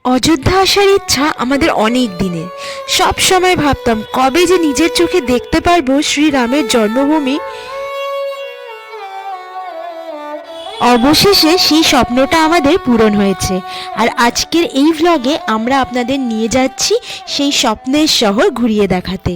অযোধ্যা আসার ইচ্ছা আমাদের অনেক দিনের। সব সময় ভাবতাম কবে যে নিজের চোখে দেখতে পারবো শ্রীরামের জন্মভূমি। অবশেষে সেই স্বপ্নটা আমাদের পূরণ হয়েছে। আর আজকের এই ভ্লগে আমরা আপনাদের নিয়ে যাচ্ছি সেই স্বপ্নের শহর ঘুরিয়ে দেখাতে।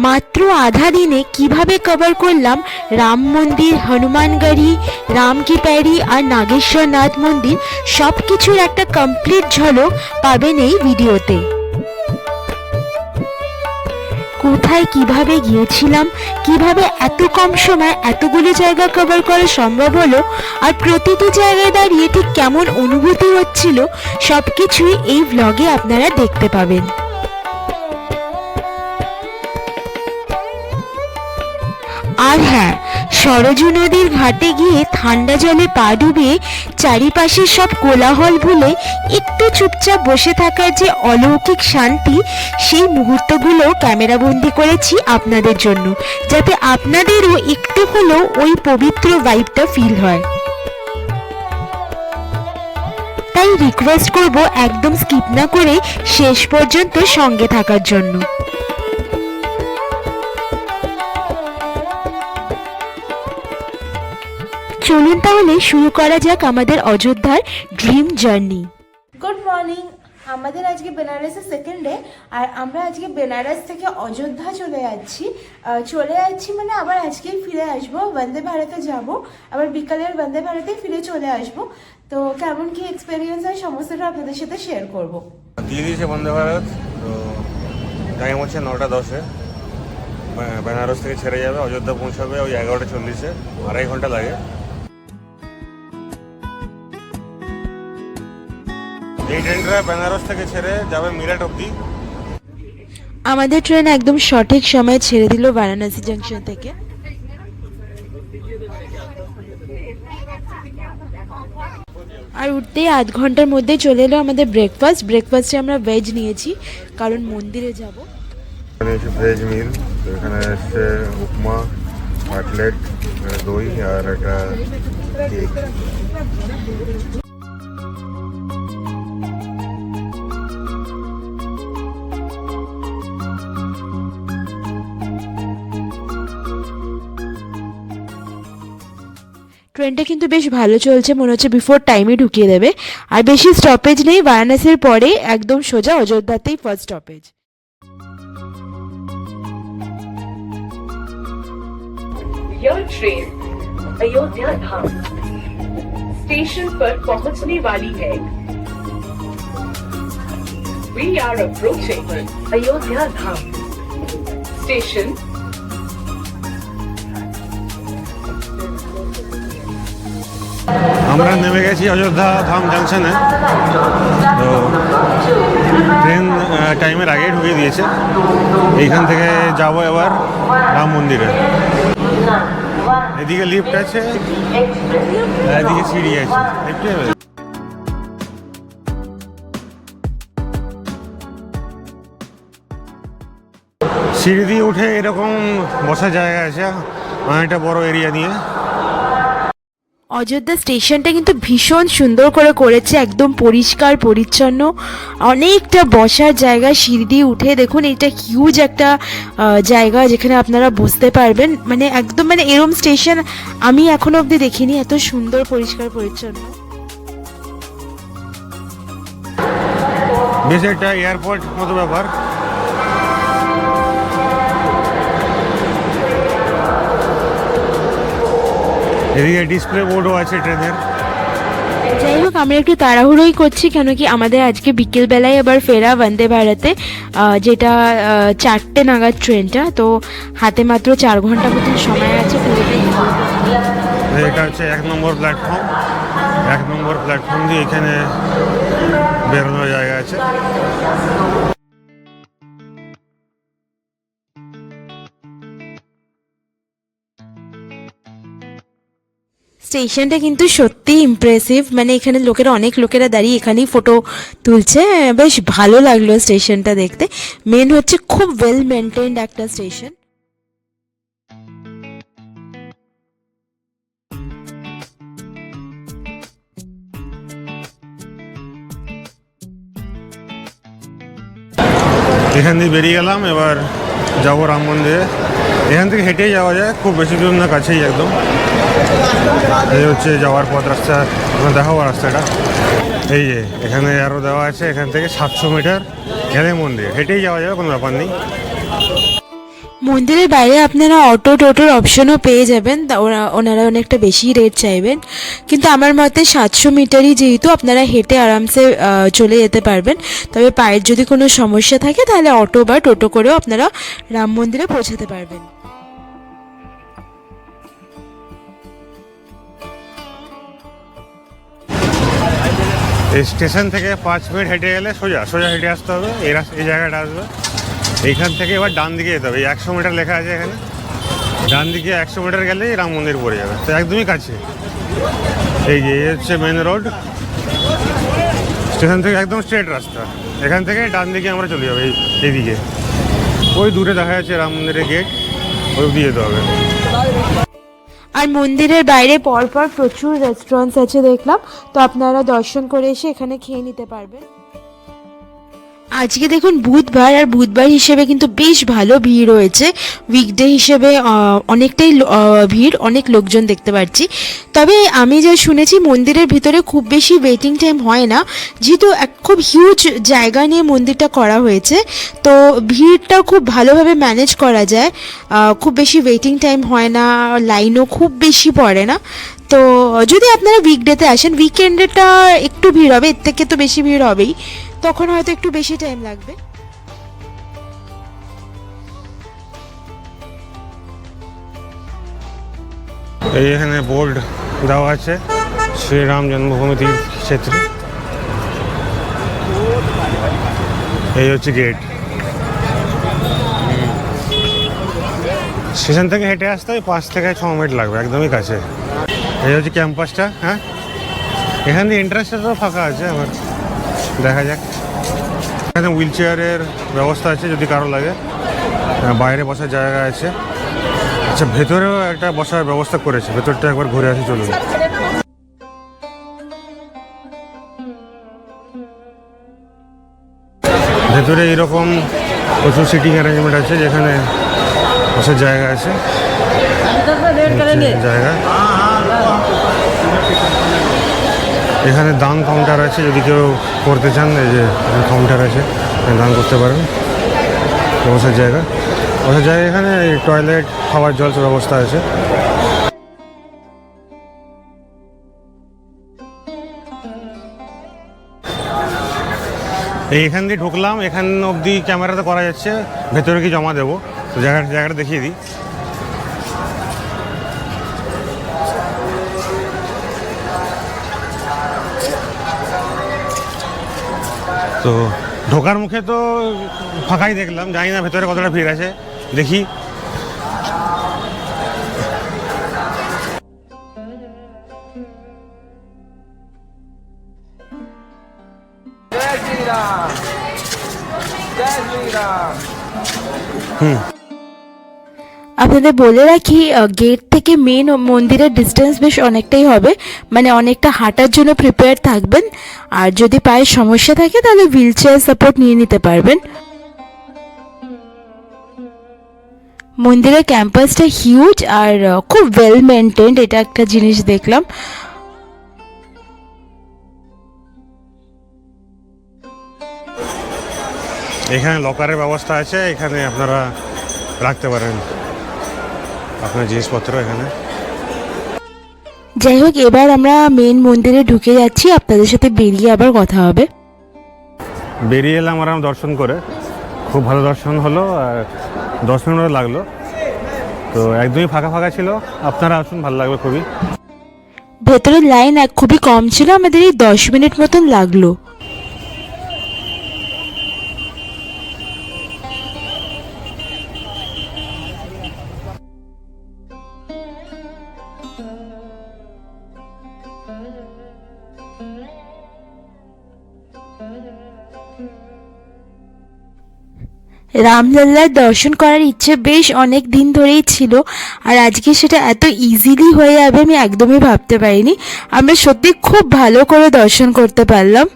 মাত্র আধা দিনে কিভাবে কভার করলাম রাম মন্দির, হনুমানগড়ি, রাম কি প্যারি আর নাগেশ্বরনাথ মন্দির, সব কিছুর একটা কমপ্লিট ঝলক পাবেন এই ভিডিওতে। কোথায় কিভাবে গিয়েছিলাম, কিভাবে এত কম সময় এতগুলো জায়গা কভার করা সম্ভব হলো, আর প্রতিটি জায়গায় দাঁড়িয়ে ঠিক কেমন অনুভূতি হচ্ছিল, সব কিছুই এই ভ্লগে আপনারা দেখতে পাবেন। আর হ্যাঁ, সরজু নদীর ঘাটে গিয়ে ঠান্ডা জলে পা ডুবিয়ে চারিপাশের সব কোলাহল ভুলে একটু চুপচাপ বসে থাকার যে অলৌকিক শান্তি, সেই মুহূর্তগুলো ক্যামেরাবন্দি করেছি আপনাদের জন্য, যাতে আপনাদেরও একটু হলেও ওই পবিত্র ভাইবটা ফিল হয়। তাই রিকোয়েস্ট করব একদম স্কিপ না করে শেষ পর্যন্ত সঙ্গে থাকার জন্য। চলুন তাহলে শুরু করা যাক আমাদের অযোধ্যার ড্রিম জার্নি। Good morning. আমাদের আজকে বেনারসের সেকেন্ড ডে, আর আমরা আজকে বেনারস থেকে অযোধ্যা চলে যাচ্ছি মানে আবার আজকেই ফিরে আসবো। বন্দে ভারতে যাব, আবার বিকালের বন্দে ভারতে ফিরে চলে আসব। তো কেমন কি এক্সপিরিয়েন্স হয় সমস্তটা আপনাদের সাথে শেয়ার করব। দিয়ে দিয়েছে বন্দে ভারত। তো টাইম হচ্ছে 9:10-এ। বেনারস থেকে ছেড়ে যাবে, অযোধ্যা পৌঁছাবে ওই 11:40-এ, 2.5 ঘন্টা লাগে। এই ট্রেনটা বেনারস থেকে ছেড়ে যাবে মিরাট অব্দি। আমাদের ট্রেন একদম সঠিক সময়ে ছেড়ে দিল বারাণসী জাংশন থেকে। আর উঠতেই আধ ঘন্টার মধ্যে চলে এলো আমাদের ব্রেকফাস্টে আমরা ভেজ নিয়েছি, কারণ মন্দিরে যাব। ভেজ মিল, এখানে এসছে উপমা, কাটলেট, দই আর একটা কেক। ট্রেনটা কিন্তু বেশ ভালো চলছে, মনে হচ্ছে বিফোর টাইমে ঢুকিয়ে দেবে। আর বেশি স্টপেজ নেই, বারাণসীর পরে একদম সোজা অযোধ্যাতেই ফার্স্ট স্টপেজ। यह ट्रेन अयोध्या धाम स्टेशन पर पहुंचने वाली है। We are approaching Ayodhya Dham station. আমরা নেমে গেছি অযোধ্যা ধাম জাংশনে। তো ট্রেন টাইমের আগে ঢুকিয়ে দিয়েছে। এইখান থেকে যাব এবার রাম মন্দিরে। এদিকে লিফট আছে, এদিকে সিঁড়ি আছে, লিফটে হবে। সিঁড়ি দিয়ে উঠে এরকম বসার জায়গা আছে, অনেকটা বড় এরিয়া নিয়ে। অযোধ্যা স্টেশনটা কিন্তু ভীষণ সুন্দর করে করেছে, একদম পরিষ্কার পরিচ্ছন্ন, অনেকটা বসার জায়গা। সিঁড়ি দিয়ে উঠে দেখুন, এটা হিউজ একটা জায়গা যেখানে আপনারা বসতে পারবেন। মানে একদম মানে এরম স্টেশন আমি এখনো অবধি দেখিনি, এত সুন্দর পরিষ্কার পরিচ্ছন্ন। বেশ একটা এয়ারপোর্ট মতো ব্যাপার। এদিকে ডিসপ্লে বোর্ডও আছে ট্রেনের। যাই হোক, আমরা একটু তাড়াহুড়োই করছি, কেন কি আমাদের আজকে বিকেলবেলায় আবার ফেরা বন্দে ভারতে, যেটা 4টে নাগাদ ট্রেনটা। তো হাতে মাত্র 4 ঘন্টা মতন সময় আছে। এটা হচ্ছে 1 নম্বর প্ল্যাটফর্ম। 1 নম্বর প্ল্যাটফর্ম দিয়ে এখানে বেরোনোর জায়গা আছে। স্টেশনটা কিন্তু সত্যিই ইমপ্রেসিভ, মানে এখানে অনেক লোকেরা দাঁড়িয়ে এখানেই ফটো তুলছে। বেশ ভালো লাগলো স্টেশনটা দেখতে। মেন হচ্ছে খুব ওয়েল মেনটেন্ড একটা স্টেশন। এখান দিয়ে বেরিয়ে গেলাম, এবার যাবো রাম মন্দিরে। এখান থেকে হেঁটেই যাওয়া যায়, খুব বেশি দূর না, কাছেই একদম। এই হচ্ছে যাওয়ার পথ, রাস্তা দেখাবো রাস্তাটা। এই যে এখানে আরও দেওয়া আছে, এখান থেকে 700 মিটার গেলে মন্দির, হেঁটেই যাওয়া যাবে, কোনো ব্যাপার নেই। মন্দিরের বাইরে আপনারা টোটোর অপশনও পেয়ে যাবেন, ওনারা অনেকটা বেশি রেট চাইবেন, কিন্তু আমার মতে 700 মিটারই যেহেতু আপনারা হেঁটে আরামসে চলে যেতে পারবেন। তবে পায়ের যদি কোনো সমস্যা থাকে তাহলে অটো বা টোটো করেও আপনারা রাম মন্দিরে পৌঁছাতে পারবেন। এই স্টেশন থেকে 5 মিনিট হেঁটে গেলে সোজা হেঁটে আসতে হবে, এই জায়গাটা আসবে। এইখান থেকে এবার ডান দিকে যেতে হবে। এই 100 মিটার লেখা আছে এখানে, ডান দিকে 100 মিটার গেলেই রাম মন্দির পড়ে যাবে, তো একদমই কাছে। এই হচ্ছে মেন রোড, স্টেশন থেকে একদম স্ট্রেট রাস্তা। এখান থেকে ডান দিকে আমরা চলে যাবো এইদিকে। ওই দূরে দেখা যাচ্ছে রাম মন্দিরের গেট, ওই দিয়ে যেতে হবে। আর মন্দিরের বাইরে পরপর প্রচুর রেস্টুরেন্টস আছে দেখলাম, তো আপনারা দর্শন করে এসে এখানে খেয়ে নিতে পারবেন। আজকে দেখুন বুধবার, আর বুধবার হিসেবে কিন্তু বেশ ভালো ভিড় রয়েছে। উইকডে হিসেবে অনেকটাই ভিড়, অনেক লোকজন দেখতে পাচ্ছি। তবে আমি যা শুনেছি মন্দিরের ভিতরে খুব বেশি ওয়েটিং টাইম হয় না, যেহেতু খুব হিউজ জায়গা নিয়ে মন্দিরটা করা হয়েছে, তো ভিড়টা খুব ভালোভাবে ম্যানেজ করা যায়। খুব বেশি ওয়েটিং টাইম হয় না, লাইনও খুব বেশি পড়ে না। তো যদি আপনারা উইকডেতে আসেন, উইকেন্ডেটা একটু ভিড় হবে, এর থেকে তো বেশি ভিড় হবেই, তখন হয়তো একটু বেশি টাইম লাগবে। এই এখানে বোর্ড দেওয়া আছে, শ্রীরাম জন্মভূমি তীর্থ ক্ষেত্র। এই হচ্ছে গেট। স্টেশন থেকে হেঁটে আসতে 5 থেকে 6 মিনিট লাগবে, একদমই কাছে। এই হচ্ছে ক্যাম্পাসটা। হ্যাঁ, এখান দিয়ে এন্ট্রান্সটা তো ফাঁকা আছে, আবার দেখা যাক। এখানে হুইল চেয়ারের ব্যবস্থা আছে যদি কারো লাগে, বাইরে বসার জায়গা আছে। আচ্ছা, ভেতরেও একটা বসার ব্যবস্থা করেছে, ভেতরটা একবার ঘুরে আসি চলুন। ভেতরে এরকম প্রচুর সিটিং অ্যারেঞ্জমেন্ট আছে, যেখানে বসার জায়গা আছে। জায়গা এখানে দান কাউন্টার আছে, যদি কেউ করতে চান, এই যে কাউন্টার আছে, দান করতে পারেন। বসার জায়গা এখানে টয়লেট, খাবার জল সব ব্যবস্থা আছে। এইখান দিয়ে ঢুকলাম, এখান অবধি ক্যামেরাতে করা যাচ্ছে, ভেতরে কি জমা দেবো, তো জায়গাটা দেখিয়ে দিই। তো ঢোকার মুখে তো ফাঁকাই দেখলাম, জানি না ভেতরে কতটা ভিড় আছে, দেখি। আপনাদের বলে রাখি, গেট থেকে মেন মন্দিরের ডিস্টেন্স বেশ অনেকটাই হবে, মানে অনেকটা হাঁটার জন্য প্রিপেয়ার থাকবেন। আর যদি পায়ের সমস্যা থাকে তাহলে হুইল চেয়ার সাপোর্ট নিয়ে নিতে পারবেন। মন্দিরের ক্যাম্পাসটা হিউজ আর খুব ওয়েল মেনটেন্ড, এটা একটা জিনিস দেখলাম। এখানে লকারের ব্যবস্থা আছে, এখানে আপনারা রাখতে পারেন আপনার জিনিসপত্র এখানে। যাই হোক, এবার আমরা মেন মন্দিরে ঢুকে যাচ্ছি, আপনাদের সাথে বেরিয়ে আবার কথা হবে। বেরিয়ে এলাম আরাম দর্শন করে, খুব ভালো দর্শন হলো, আর 10 মিনিট লাগলো। তো একদমই ফাঁকা ছিল, আপনারা আসুন, ভালো লাগবে খুবই। ভেতরের লাইন খুবই কম ছিল, আমাদের এই 10 মিনিট মতন লাগলো। রামলাল্লার দর্শন করার ইচ্ছে বেশ অনেক দিন ধরেই ছিল, আর আজকে সেটা এত ইজিলি হয়ে যাবে আমি একদমই ভাবতে পারিনি। আমরা সত্যি খুব ভালো করে দর্শন করতে পারলাম।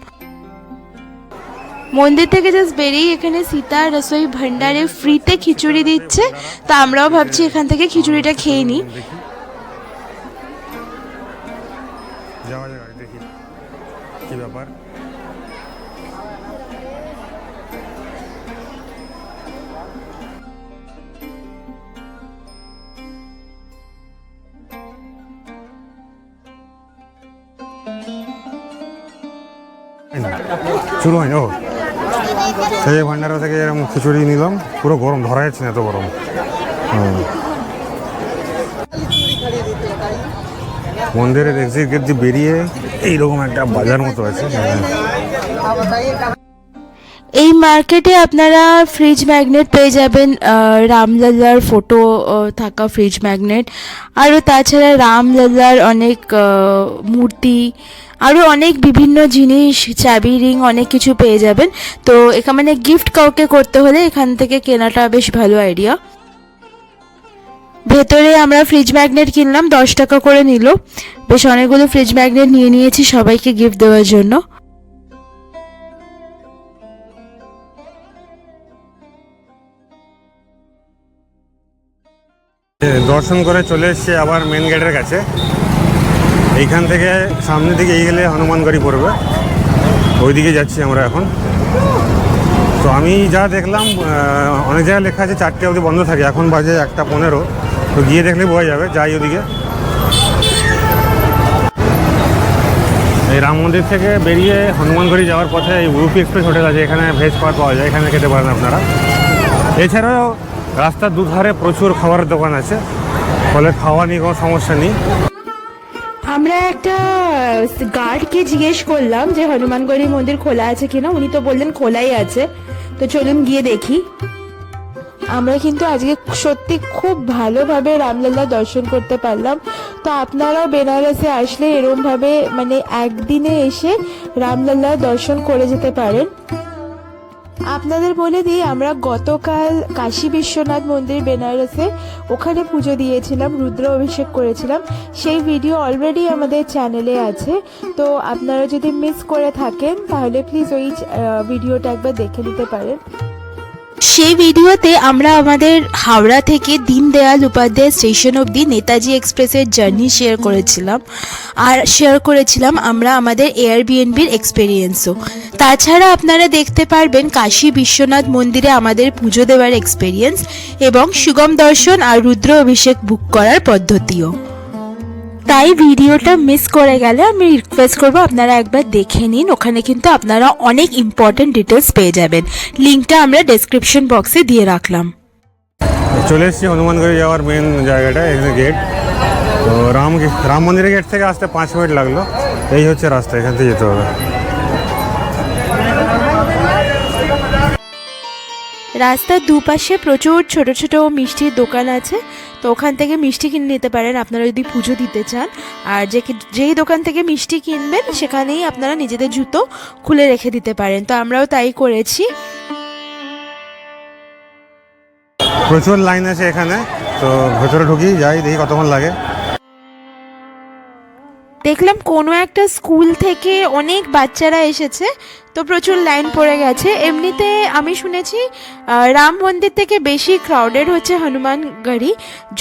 মন্দির থেকে জাস্ট বেরিয়ে এখানে সীতা রসোই ভান্ডারে ফ্রিতে খিচুড়ি দিচ্ছে, তো আমরাও ভাবছি এখান থেকে খিচুড়িটা খেয়ে নিই। যাওয়া যাক, দেখি কি ব্যাপার। শুরু হয়নি ও, সেই ভান্ডারা থেকে এরকম খিচুড়ি নিলাম, পুরো গরম ধরা যাচ্ছে না, এত গরম। মন্দিরের এক্সিট গেট দিয়ে বেরিয়ে এইরকম একটা বাজার মতো আছে। এই মার্কেটে আপনারা ফ্রিজ ম্যাগনেট পেয়ে যাবেন, রামলাল্লার ফটো থাকা ফ্রিজ ম্যাগনেট, আরও তাছাড়া রামলাল্লার অনেক মূর্তি, আরও অনেক বিভিন্ন জিনিস, চাবি রিং, অনেক কিছু পেয়ে যাবেন। তো এখানে মানে গিফট কাউকে করতে হলে এখান থেকে কেনাটা বেশ ভালো আইডিয়া। ভেতরে আমরা ফ্রিজ ম্যাগনেট কিনলাম, 10 টাকা করে নিল। বেশ অনেকগুলো ফ্রিজ ম্যাগনেট নিয়ে নিয়েছি সবাইকে গিফট দেওয়ার জন্য। দর্শন করে চলে এসছে আবার মেন গেটের কাছে। এইখান থেকে সামনের দিকে গেলে হনুমানগড়ি পড়বে, ওইদিকে যাচ্ছি আমরা এখন। তো আমি যা দেখলাম অনেক জায়গায় লেখা আছে 4টে অবধি বন্ধ থাকে, এখন বাজে 1:15। তো গিয়ে দেখলে বোঝা যাবে, যাই ওদিকে। এই রাম মন্দির থেকে বেরিয়ে হনুমানগড়ি যাওয়ার পথে এই উডুপি এক্সপ্রেস হোটেল আছে, এখানে ভেজ খাবার পাওয়া যায়, এখানে খেতে পারেন আপনারা। এছাড়াও রাস্তার দুধারে প্রচুর খাবারের দোকান আছে, ফলে খাওয়া নিয়ে কোনো সমস্যা নেই। আমরা একটা গার্ডকে জিজ্ঞেস করলাম যে হনুমানগড়ি মন্দির খোলা আছে কিনা, উনি তো বললেন খোলাই আছে। তো চলুন গিয়ে দেখি। আমরা কিন্তু আজকে সত্যি খুব ভালোভাবে রামলাল্লা দর্শন করতে পারলাম। তো আপনারাও বেনারসে আসলে এরমভাবে মানে একদিনে এসে রামলাল্লা দর্শন করে যেতে পারেন। আপনাদের বলে দিই, আমরা গতকাল কাশী বিশ্বনাথ মন্দির বেনারসে ওখানে পুজো দিয়েছিলাম, রুদ্র অভিষেক করেছিলাম। সেই ভিডিও অলরেডি আমাদের চ্যানেলে আছে, তো আপনারা যদি মিস করে থাকেন তাহলে প্লিজ ওই ভিডিওটা একবার দেখে নিতে পারেন। সেই ভিডিওতে আমরা আমাদের হাওড়া থেকে দীনদয়াল উপাধ্যায় স্টেশন অবধি নেতাজি এক্সপ্রেসের জার্নি শেয়ার করেছিলাম, আর শেয়ার করেছিলাম আমরা আমাদের এয়ারবিএনবির এক্সপেরিয়েন্সও। তাছাড়া আপনারা দেখতে পারবেন কাশী বিশ্বনাথ মন্দিরে আমাদের পুজো দেওয়ার এক্সপেরিয়েন্স এবং সুগম দর্শন আর রুদ্র অভিষেক বুক করার পদ্ধতিও। তাই ভিডিওটা মিস করে গেলে আমি রিকোয়েস্ট করবো আপনারা একবার দেখে নিন, ওখানে কিন্তু আপনারা অনেক ইম্পর্টেন্ট ডিটেলস পেয়ে যাবেন। লিঙ্কটা আমরা ডেসক্রিপশন বক্সে দিয়ে রাখলাম। চলে এসেছি হনুমানগড়ি যাওয়ার মেন জায়গাটা, এখানে গেট। তো রাম মন্দিরের গেট থেকে আসতে 5 মিনিট লাগলো। এই হচ্ছে রাস্তা, এখান থেকে যেতে হবে। রাস্তার দুপাশে প্রচুর ছোট ছোট মিষ্টির দোকান আছে, তো ওখান থেকে মিষ্টি কিনে নিতে পারেন আপনারা যদি পুজো দিতে চান। আর যেই দোকান থেকে মিষ্টি কিনবেন সেখানেই আপনারা নিজেদের জুতো খুলে রেখে দিতে পারেন। তো আমরাও তাই করেছি। প্রচুর লাইন আছে এখানে, তো ভেতরে ঢুকি, যাই দেখি কতক্ষণ লাগে। দেখলাম কোনো একটা স্কুল থেকে অনেক বাচ্চারা এসেছে, তো প্রচুর লাইন পড়ে গেছে। এমনিতে আমি শুনেছি রাম মন্দির থেকে বেশি ক্রাউডেড হচ্ছে হনুমানগড়ি।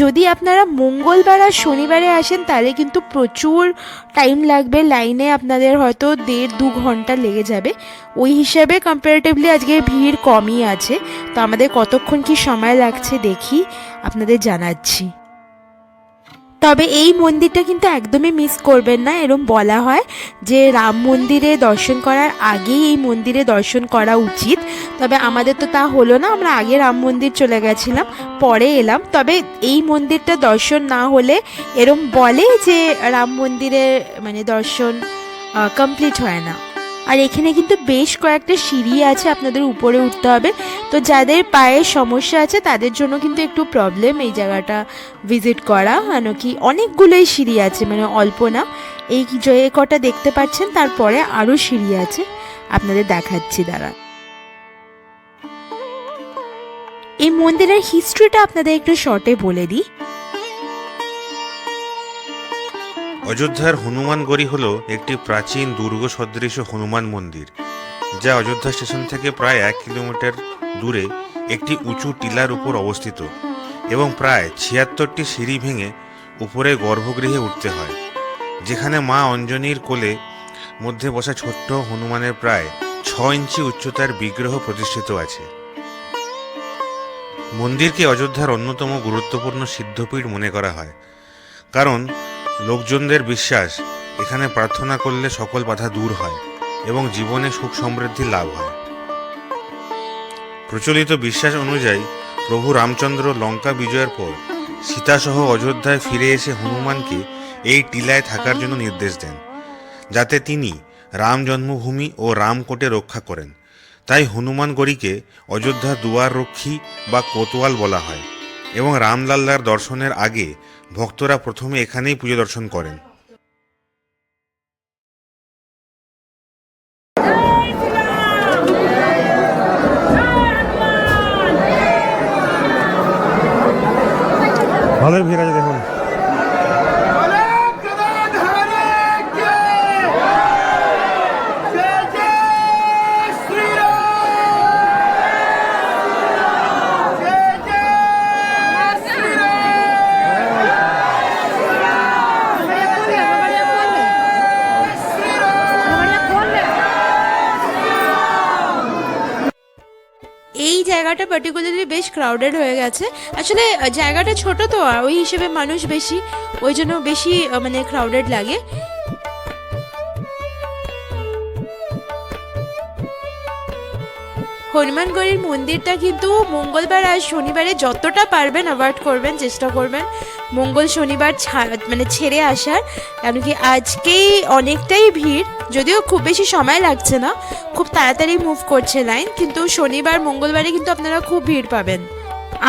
যদি আপনারা মঙ্গলবার আর শনিবারে আসেন তাহলে কিন্তু প্রচুর টাইম লাগবে লাইনে, আপনাদের হয়তো 1.5-2 ঘন্টা লেগে যাবে। ওই হিসাবে কম্পারেটিভলি আজকে ভিড় কমই আছে। তো আমাদের কতক্ষণ কি সময় লাগছে দেখি, আপনাদের জানাচ্ছি। তবে এই মন্দিরটা কিন্তু একদমই মিস করবেন না। এরম বলা হয় যে রাম মন্দিরে দর্শন করার আগেই এই মন্দিরে দর্শন করা উচিত। তবে আমাদের তো তা হলো না, আমরা আগে রাম মন্দির চলে গেছিলাম, পরে এলাম। তবে এই মন্দিরটা দর্শন না হলে এরম বলে যে রাম মন্দিরে মানে দর্শন কমপ্লিট হয় না। আর এখানে কিন্তু বেশ কয়েকটা সিঁড়ি আছে, আপনাদের উপরে উঠতে হবে। তো যাদের পায়ের সমস্যা আছে তাদের জন্য কিন্তু একটু প্রবলেম এই জায়গাটা ভিজিট করা, কেন কি অনেকগুলোই সিঁড়ি আছে, মানে অল্প না। এই যে কটা দেখতে পাচ্ছেন তারপরে আরও সিঁড়ি আছে, আপনাদের দেখাচ্ছি দাঁড়া। এই মন্দিরের হিস্ট্রিটা আপনাদের একটু শর্টে বলে দিই। অযোধ্যার হনুমানগড়ি হলো একটি প্রাচীন দুর্গ সদৃশ হনুমান মন্দির, যা অযোধ্যা স্টেশন থেকে প্রায় 1 কিলোমিটার দূরে একটি উঁচু টিলার উপর অবস্থিত এবং প্রায় 76টি সিঁড়ি ভেঙে উপরে গর্ভগৃহে উঠতে হয়, যেখানে মা অঞ্জনীর কোলে মধ্যে বসা ছোট্ট হনুমানের প্রায় 6 ইঞ্চি উচ্চতার বিগ্রহ প্রতিষ্ঠিত আছে। মন্দিরকে অযোধ্যার অন্যতম গুরুত্বপূর্ণ সিদ্ধপীঠ মনে করা হয়, কারণ লোকজনদের বিশ্বাস এখানে প্রার্থনা করলে সকল বাধা দূর হয় এবং জীবনে সুখ সমৃদ্ধি লাভ হয়। প্রচলিত বিশ্বাস অনুযায়ী প্রভু রামচন্দ্র লঙ্কা বিজয়ের পর সীতাসহ অযোধ্যায় ফিরে এসে হনুমানকে এই টিলায় থাকার জন্য নির্দেশ দেন, যাতে তিনি রাম জন্মভূমি ও রামকোটে রক্ষা করেন। তাই হনুমানগড়িকে অযোধ্যা দুয়ার রক্ষী বা কোতোয়াল বলা হয় এবং রামলাল্লার দর্শনের আগে ভক্তরা প্রথমে এখানেই পুজো দর্শন করেন। ভালোই ভিড় আছে দেখুন। এই জায়গাটা পার্টিকুলারলি বেশ ক্রাউডেড হয়ে গেছে। আসলে জায়গাটা ছোট তো, ওই হিসেবে মানুষ বেশি, ওই জন্য বেশি মানে ক্রাউডেড লাগে। হনুমানগড়ির মন্দিরটা কিন্তু মঙ্গলবার আর শনিবারে যতটা পারবেন অ্যাভয়েড করবেন, চেষ্টা করবেন মঙ্গল শনিবার মানে ছেড়ে আসার, কারণ কি আজকেই অনেকটাই ভিড়, যদিও খুব বেশি সময় লাগছে না, খুব তাড়াতাড়ি মুভ করছে লাইন, কিন্তু শনিবার মঙ্গলবারে কিন্তু আপনারা খুব ভিড় পাবেন।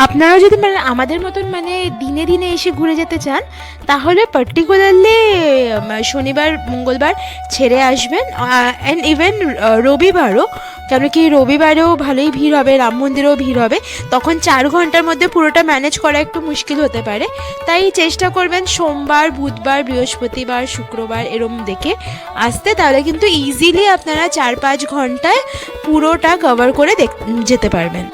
আপনারা যদি মানে আমাদের মতন মানে দিনে দিনে এসে ঘুরে যেতে চান, তাহলে পার্টিকুলারলি শনিবার মঙ্গলবার ছেড়ে আসবেন, অ্যান্ড ইভেন রবিবারও, কেন কি রবিবারেও ভালোই ভিড় হবে, রাম মন্দিরেও ভিড় হবে, তখন 4 ঘন্টার মধ্যে পুরোটা ম্যানেজ করা একটু মুশকিল হতে পারে। তাই চেষ্টা করবেন সোমবার, বুধবার, বৃহস্পতিবার, শুক্রবার এরম দেখে আসতে, তাহলে কিন্তু ইজিলি আপনারা 4-5 ঘন্টায় পুরোটা কভার করে যেতে পারবেন।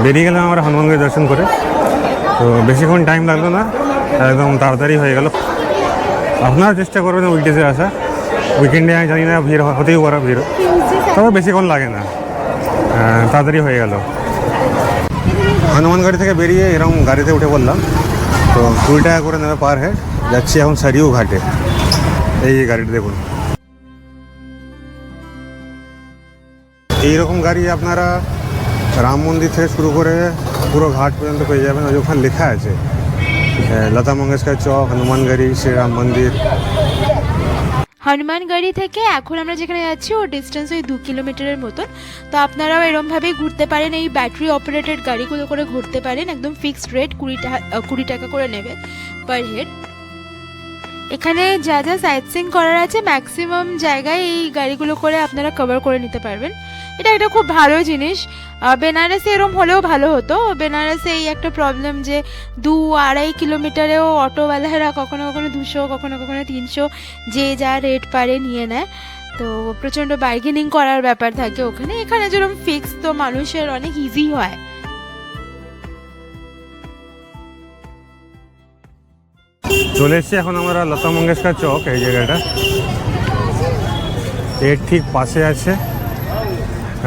বেরিয়ে গেলাম আমরা হনুমানগড়ি দর্শন করে, তো বেশিক্ষণ টাইম লাগলো না, একদম তাড়াতাড়ি হয়ে গেল। আপনারা চেষ্টা করবেন উইকডেজে আসা, উইকেন্ডে আমি জানি না ভিড় হতেই পারে, ভিড় তবে বেশিক্ষণ লাগে না, তাড়াতাড়ি হয়ে গেল। হনুমানগড়ি থেকে বেরিয়ে এরকম গাড়িতে উঠে পড়লাম, তো 2 টাকা করে নেবে পার হেড। যাচ্ছি এখন সারিউ ঘাটে। এই গাড়িটা দেখুন, এইরকম গাড়ি আপনারা রাম মন্দির থেকে শুরু করে পুরো ঘাট পর্যন্ত পেয়ে যাবেন। ওই ওখানে লেখা আছে লতা মঙ্গেশকর চক, হনুমানগড়ি, শ্রীরাম মন্দির। হনুমানগড়ি থেকে এখন আমরা যেখানে যাচ্ছি ওর ডিস্টেন্স ওই 2 কিলোমিটারের মতন। তো আপনারাও এরমভাবেই ঘুরতে পারেন, এই ব্যাটারি অপারেটেড গাড়িগুলো করে ঘুরতে পারেন, একদম ফিক্সড রেট 20 টাকা করে নেবে পার হেড। এখানে যা যা সাইট সিইং করার আছে ম্যাক্সিমাম জায়গায় এই গাড়িগুলো করে আপনারা কভার করে নিতে পারবেন। এটা একটা খুব ভালো জিনিস। বেনারসে এরম হলেও ভালো হতো। বেনারসে এই একটা প্রবলেম যে 2-2.5 কিলোমিটারেও অটোওয়ালারা কখনো কখনো 200, কখনো কখনো 300 যে যা রেট পারে নিয়ে নেয়, তো প্রচণ্ড বার্গেনিং করার ব্যাপার থাকে ওখানে। এখানে যেরকম ফিক্স, তো মানুষের অনেক ইজি হয়। চলে এসছি এখন আমরা লতা মঙ্গেশকর চক। এই জায়গাটা এর ঠিক পাশে আছে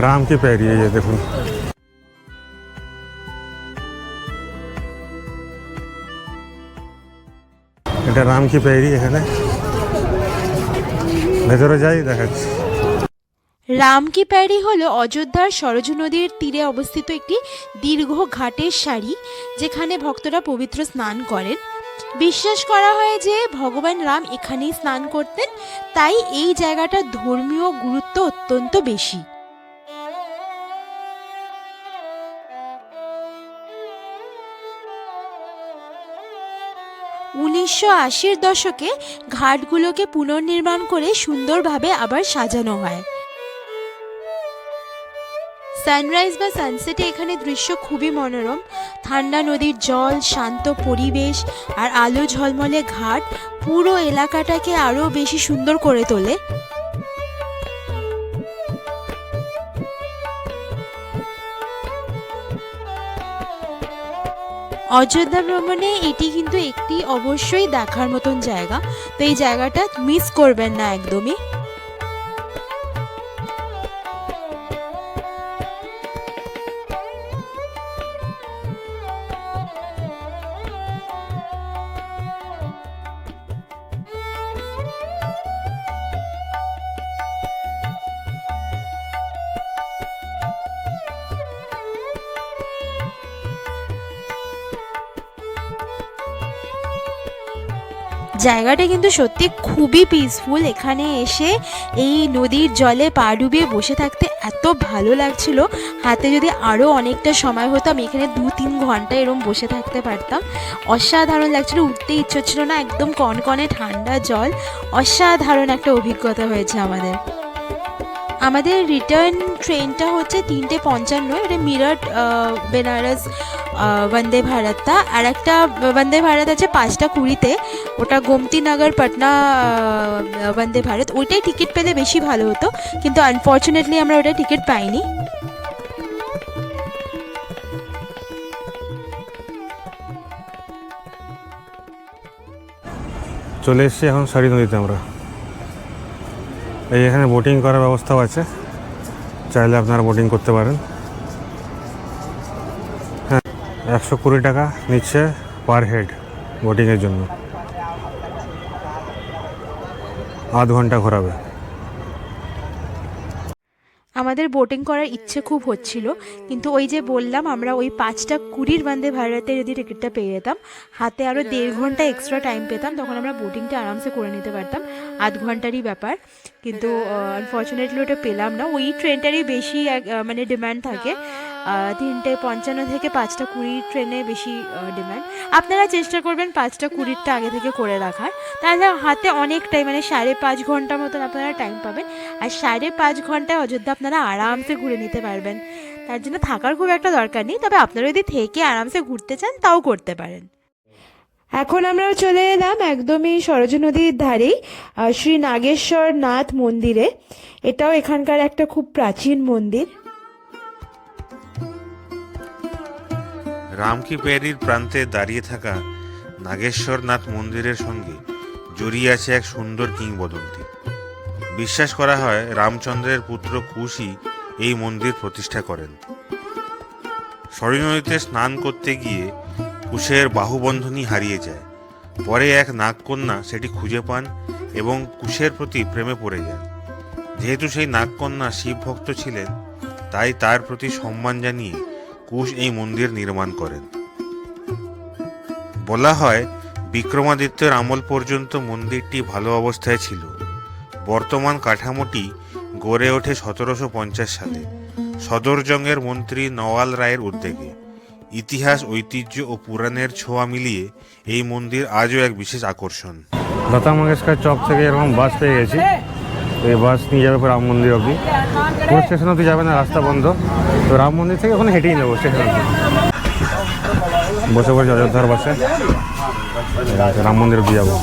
রাম কি প্যারি। এই যে দেখুন, এটা রাম কি প্যারি। এখানে ভেতরে যাই দেখাচ্ছি। রামকি প্যারি হলো অযোধ্যার সরজু নদীর তীরে অবস্থিত একটি দীর্ঘ ঘাটের সারি, যেখানে ভক্তরা পবিত্র স্নান করেন। বিশ্বাস করা হয় যে ভগবান রাম এখানেই স্নান করতেন, তাই এই জায়গাটার ধর্মীয় গুরুত্ব অত্যন্ত বেশি। 1980-র দশকে ঘাটগুলোকে পুনর্নির্মাণ করে সুন্দরভাবে আবার সাজানো হয়। সানরাইজ বা সানসেটে এখানে দৃশ্য খুবই মনোরম। ঠান্ডা নদীর জল, শান্ত পরিবেশ আর আলো ঝলমলে ঘাট পুরো এলাকাটাকে আরও বেশি সুন্দর করে তোলে। অযোধ্যা ভ্রমণে এটি কিন্তু একটি অবশ্যই দেখার মতন জায়গা, তো এই জায়গাটা মিস করবেন না একদমই। জায়গাটা কিন্তু সত্যি খুবই পিসফুল। এখানে এসে এই নদীর জলে পা ডুবিয়ে বসে থাকতে এত ভালো লাগছিল। হাতে যদি আরও অনেকটা সময় হতো আমি এখানে 2-3 ঘন্টা এরম বসে থাকতে পারতাম। অসাধারণ লাগছিল, উঠতে ইচ্ছে হচ্ছিল না। একদম কনকনে ঠান্ডা জল, অসাধারণ একটা অভিজ্ঞতা হয়েছে আমাদের। আমাদের রিটার্ন ট্রেনটা হচ্ছে 3:55, এটা মিরাট বেনারস বন্দে ভারতটা। আর একটা বন্দে ভারত আছে 5:20-তে, ওটা গোমতীনগর পাটনা বন্দে ভারত। ওইটাই টিকিট পেলে বেশি ভালো হতো, কিন্তু আনফর্চুনেটলি আমরা ওটা টিকিট পাইনি। চলে এসেছি এখন সারি নদীতে আমরা। এই এখানে বোটিং করার ব্যবস্থাও আছে, চাইলে আপনারা বোটিং করতে পারেন। হ্যাঁ, 120 টাকা নিচ্ছে পার হেড বোটিংয়ের জন্য, আধ ঘন্টা ঘোরাবে। আমাদের বোটিং করার ইচ্ছে খুব হচ্ছিল, কিন্তু ওই যে বললাম আমরা ওই 5:20 বন্দে ভারতে যদি টিকিটটা পেয়ে যেতাম, হাতে আরও 1.5 ঘন্টা এক্সট্রা টাইম পেতাম, তখন আমরা বোটিংটা আরামসে করে নিতে পারতাম। আধ ঘন্টারই ব্যাপার, কিন্তু আনফর্চুনেটলি ওটা পেলাম না। ওই ট্রেনটারই বেশি মানে ডিম্যান্ড থাকে। 3:55 থেকে 5:20 ট্রেনে বেশি ডিম্যান্ড। আপনারা চেষ্টা করবেন 5:20টা আগে থেকে করে রাখার, তাহলে হাতে অনেকটাই মানে 5.5 ঘন্টা মতন আপনারা টাইম পাবেন। আর 5.5 ঘন্টায় অযোধ্যা আপনারা আরামসে ঘুরে নিতে পারবেন। তার জন্য থাকার খুব একটা দরকার নেই, তবে আপনারা যদি থেকে আরামসে ঘুরতে চান তাও করতে পারেন। এখন আমরা চলে এলাম একদমই সরজু নদীর ধারেই শ্রী নাগেশ্বর নাথ মন্দিরে। এটাও এখানকার একটা খুব প্রাচীন মন্দির। রামকি প্যারির প্রান্তে দাঁড়িয়ে থাকা নাগেশ্বর নাথ মন্দিরের সঙ্গে জড়িয়ে আছে এক সুন্দর কিংবদন্তি। বিশ্বাস করা হয় রামচন্দ্রের পুত্র কুশই এই মন্দির প্রতিষ্ঠা করেন। সরয়ূ নদীতে স্নান করতে গিয়ে কুশের বাহুবন্ধনী হারিয়ে যায়। পরে এক নাগকন্যা সেটি খুঁজে পান এবং কুশের প্রতি প্রেমে পড়ে যান। যেহেতু সেই নাগকন্যা শিব ভক্ত ছিলেন, তাই তার প্রতি সম্মান জানিয়ে কুশ এই মন্দির নির্মাণ করেন। বলা হয় বিক্রমাদিত্যের আমল পর্যন্ত মন্দিরটি ভালো অবস্থায় ছিল। বর্তমান কাঠামোটি গড়ে ওঠে 1750 সালে সদরজংয়ের মন্ত্রী নওয়াল রায়ের উদ্যোগে। ইতিহাস, ঐতিহ্য ও পুরাণের ছোঁয়া মিলিয়ে এই মন্দির আজও এক বিশেষ আকর্ষণ। লতা মঙ্গেশকর চক থেকে এরকম বাস পেয়ে গেছি, এই বাস নিয়ে যাবে রাম মন্দির অবধি। পুরো স্টেশন অবধি যাবে না, রাস্তা বন্ধ। তো রাম মন্দির থেকে ওখানে হেঁটেই নেবো স্টেশন অবধি। বসে বসে অযোধ্যার বাসে রাম মন্দির অবধি যাবো।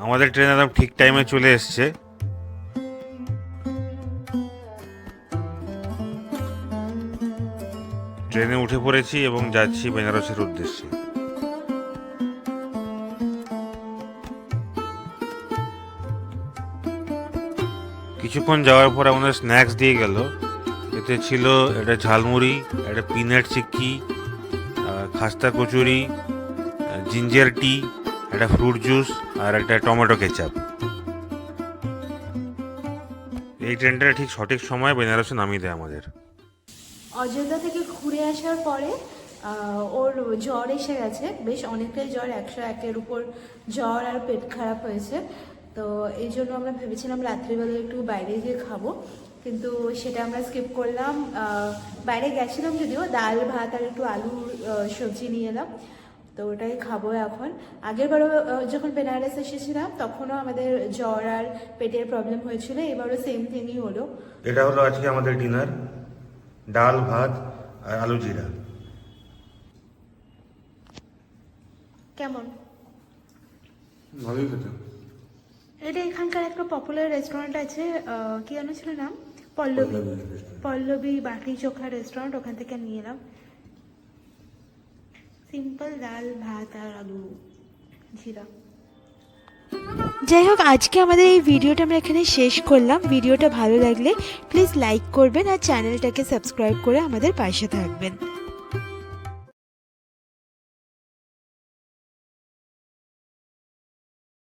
আমাদের ট্রেন একদম ঠিক টাইমে চলে এসছে। ট্রেনে উঠে পড়েছি এবং যাচ্ছি বেনারসের উদ্দেশ্যে। কিছুক্ষণ যাওয়ার পর আমাদের স্ন্যাক্স দিয়ে গেল। এতে ছিল একটা ঝালমুড়ি, একটা পিনাট চিক্কি, খাস্তা কচুরি, জিঞ্জার টি, একটা ফ্রুট জুস আর একটা টমেটো কেচাপ। এই ট্রেনটা ঠিক সঠিক সময় বেনারসে নামিয়ে দেয় আমাদের। অযোধ্যা থেকে ঘুরে আসার পরে ওর জ্বর এসে গেছে, বেশ অনেকটাই জ্বর, 101-এর উপর জ্বর আর পেট খারাপ হয়েছে। তো এই জন্য আমরা ভেবেছিলাম রাত্রিবেলা একটু বাইরে গিয়ে খাবো, কিন্তু সেটা আমরা স্কিপ করলাম। বাইরে গেছিলাম যদিও, ডাল ভাত আর একটু আলুর সবজি নিয়ে এলাম, তো ওটাই খাবো এখন। আগেরবারও যখন বেনারস এসেছিলাম তখনও আমাদের জ্বর আর পেটের প্রবলেম হয়েছিল, এবারও সেম থিংই হলো। এটা হলো আজকে আমাদের ডিনার, ডাল ভাত আর আলু জিরা। কেমন? ভালোই খেতে। এটা এখানকার একটা পপুলার রেস্টুরেন্ট আছে, কি জানো ছিল নাম? পল্লবী বাটি চোখা রেস্টুরেন্ট, ওখান থেকে নিয়ে এলাম। সিম্পল ডাল ভাত আর আলু জিরা। যাই হোক, আজকে আমাদের এই ভিডিওটা আমরা এখানে শেষ করলাম। ভিডিওটা ভালো লাগলে প্লিজ লাইক করবেন আর চ্যানেলটাকে সাবস্ক্রাইব করে আমাদের পাশে থাকবেন।